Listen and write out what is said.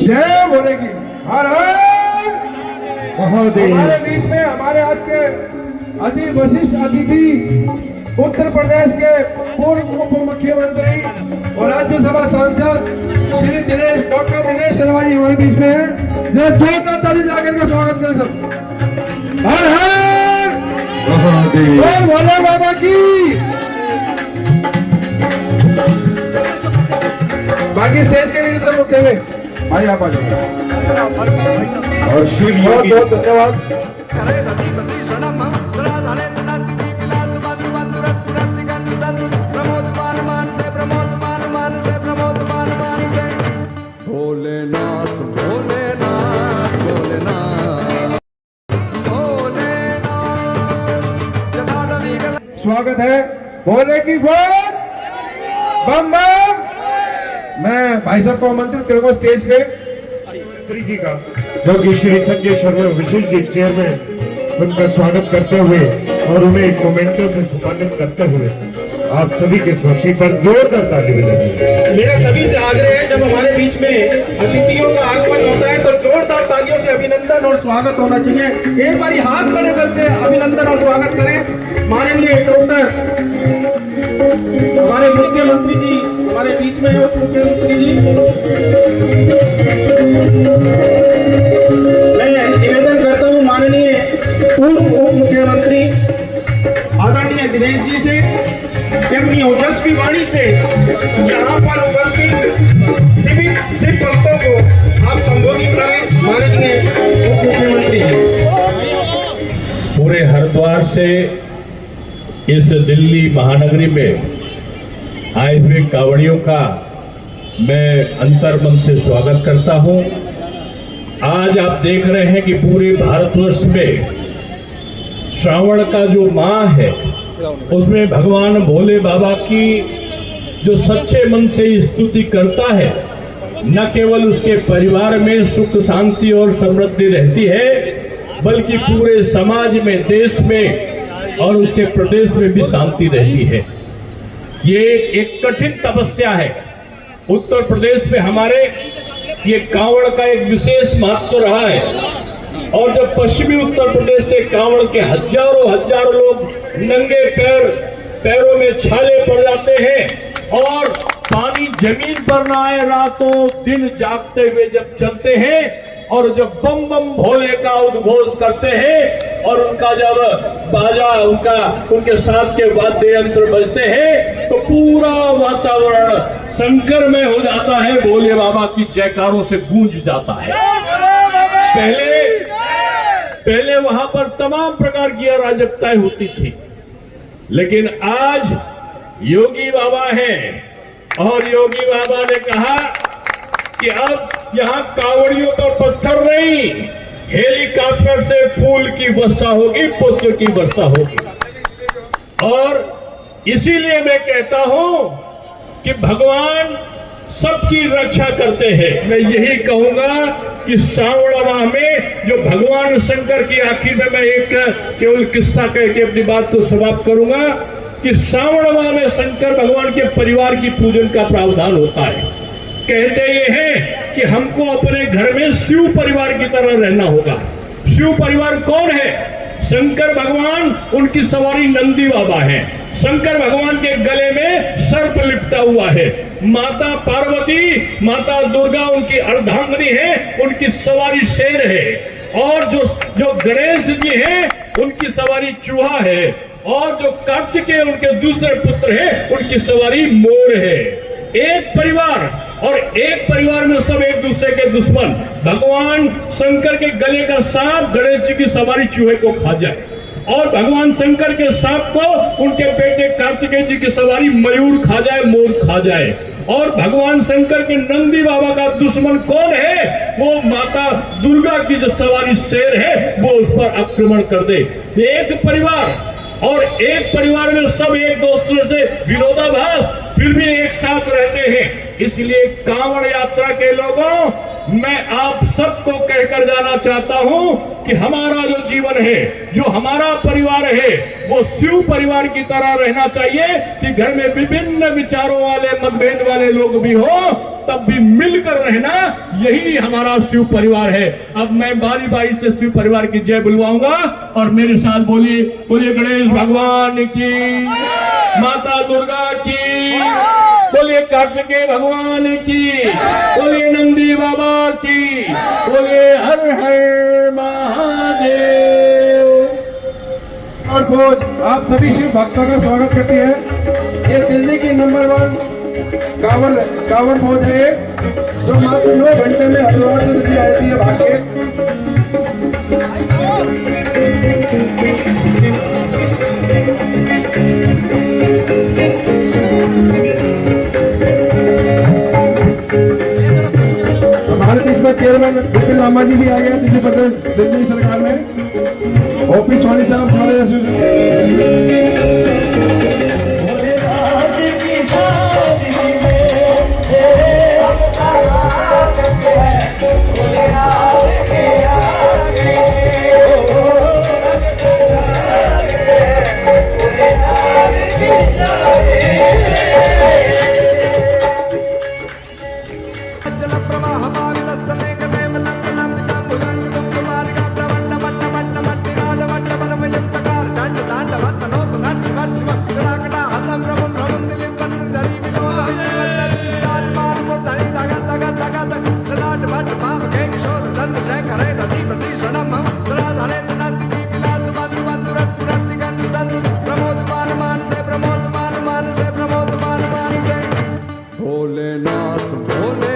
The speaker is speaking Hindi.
जय भोले की। हर हर महादेव। हमारे बीच में हमारे आज के अति वशिष्ठ अतिथि उत्तर प्रदेश के पूर्व उप मुख्यमंत्री और राज्यसभा सांसद श्री डॉक्टर दिनेश शर्मा जी हमारे बीच में है। जरा जोरदार ताली लगाकर के स्वागत करें सब। हर हर महादेव। बोल भोले बाबा की। बाकी स्टेज के नीचे सब उठेंगे भाई, आप आ जाओ। और शिव बहुत योगी बहुत धन्यवाद। भोलेनाथ भोलेनाथ भोलेनाथ भोलेनाथ। स्वागत है भोले की फौज। बम बम। मैं भाई साहब को आमंत्रित करूंगा स्टेज पे मंत्री जी का, जो कि श्री संजय शर्मा विशेष जी चेयरमैन, उनका स्वागत करते हुए और उन्हें एक मोमेंटो से सम्मानित करते हुए आप सभी के साक्षी पर जोरदार ताली बजाइए। मेरा सभी से आग्रह है, जब हमारे बीच में अतिथियों का आगमन होता है तो जोरदार तालियों से अभिनंदन और स्वागत होना चाहिए। एक बार हाथ खड़े करके अभिनंदन और स्वागत करें। माननीय डॉक्टर हमारे मुख्यमंत्री जी हमारे बीच में है। उप मुख्यमंत्री जी, मैं निवेदन करता हूँ माननीय पूर्व उप मुख्यमंत्री आदरणीय दिनेश जी से कि अपनी ओजस्वी वाणी से यहाँ पर उपस्थित सभी शिव भक्तों को आप संबोधित करें। माननीय उप मुख्यमंत्री जी। पूरे हरिद्वार से इस दिल्ली महानगरी में आए हुए कांवड़ियों का मैं अंतर्मन से स्वागत करता हूं। आज आप देख रहे हैं कि पूरे भारतवर्ष में श्रावण का जो माह है उसमें भगवान भोले बाबा की जो सच्चे मन से स्तुति करता है, न केवल उसके परिवार में सुख शांति और समृद्धि रहती है, बल्कि पूरे समाज में, देश में और उसके प्रदेश में भी शांति रहती है। ये एक कठिन तपस्या है। उत्तर प्रदेश में हमारे ये कांवड़ का एक विशेष महत्व रहा है। और जब पश्चिमी उत्तर प्रदेश से कांवड़ के हजारों लोग नंगे पैरों में छाले पड़ जाते हैं और पानी जमीन पर ना आए, रातों दिन जागते हुए जब चलते हैं और जब बम बम भोले का उद्घोष करते हैं और उनका जब बाजा उनके साथ के वाद्य यंत्र बजते हैं तो पूरा वातावरण शंकरमय हो जाता है, भोले बाबा की जयकारों से गूंज जाता है। पहले वहां पर तमाम प्रकार की अराजकताएं होती थी, लेकिन आज योगी बाबा हैं और योगी बाबा ने कहा कि अब यहां कांवड़ियों पर पत्थर नहीं, हेलीकॉप्टर से फूल की वर्षा होगी, पुष्प की वर्षा होगी। और इसीलिए मैं कहता हूं कि भगवान सबकी रक्षा करते हैं। मैं यही कहूंगा कि श्रावण माह में जो भगवान शंकर की, आखिर में मैं एक केवल किस्सा कह के अपनी बात को समाप्त करूंगा कि श्रावण माह में शंकर भगवान के परिवार की पूजन का प्रावधान होता है। कहते ये हैं कि हमको अपने घर में शिव परिवार की तरह रहना होगा। शिव परिवार कौन है? शंकर भगवान, उनकी सवारी नंदी बाबा है। शंकर भगवान के गले में सर्प लिपटा हुआ है। माता पार्वती, माता दुर्गा उनकी अर्धांगिनी है, उनकी सवारी शेर है। और जो गणेश जी हैं उनकी सवारी चूहा है। और जो कार्तिकेय उनके दूसरे पुत्र हैं उनकी सवारी मोर है। एक परिवार, और एक परिवार में सब एक दूसरे के दुश्मन। भगवान शंकर के गले का सांप गणेश जी की सवारी चूहे को खा जाए और भगवान शंकर के सांप को उनके बेटे कार्तिकेय जी की सवारी मयूर खा जाए, मोर खा जाए। और भगवान शंकर के नंदी बाबा का दुश्मन कौन है? वो माता दुर्गा की जो सवारी शेर है वो उस पर आक्रमण कर दे। एक परिवार, और एक परिवार में सब एक दूसरे से विरोधाभास, फिर भी एक साथ रहते हैं। इसलिए कांवड़ यात्रा के लोगों, मैं आप सबको कहकर जाना चाहता हूं कि हमारा जो जीवन है, जो हमारा परिवार है, वो शिव परिवार की तरह रहना चाहिए कि घर में विभिन्न विचारों वाले, मतभेद वाले लोग भी हो, तब भी मिलकर रहना, यही हमारा शिव परिवार है। अब मैं बारी बारी से शिव परिवार की जय बुलवाऊंगा और मेरे साथ बोलिए, बोलिए गणेश भगवान की, माता दुर्गा की, बोलिए कार्तिकेय भगवान की, बोलिए नंदी बाबा की, बोलिए हर हर महादेव। और फौज आप सभी शिव भक्तों का स्वागत करती है। ये दिल्ली की नंबर 1 कांवड़ फौज है ये, जो मात्र 9 घंटे में हरिद्वार से दिल्ली आई थी भाग के। हमारे बीच में चेयरमैन विपिन लांबा जी भी आ गए दिल्ली प्रदेश दिल्ली सरकार में। ओपी सोनी साहब हमारे भोलेनाथ भोले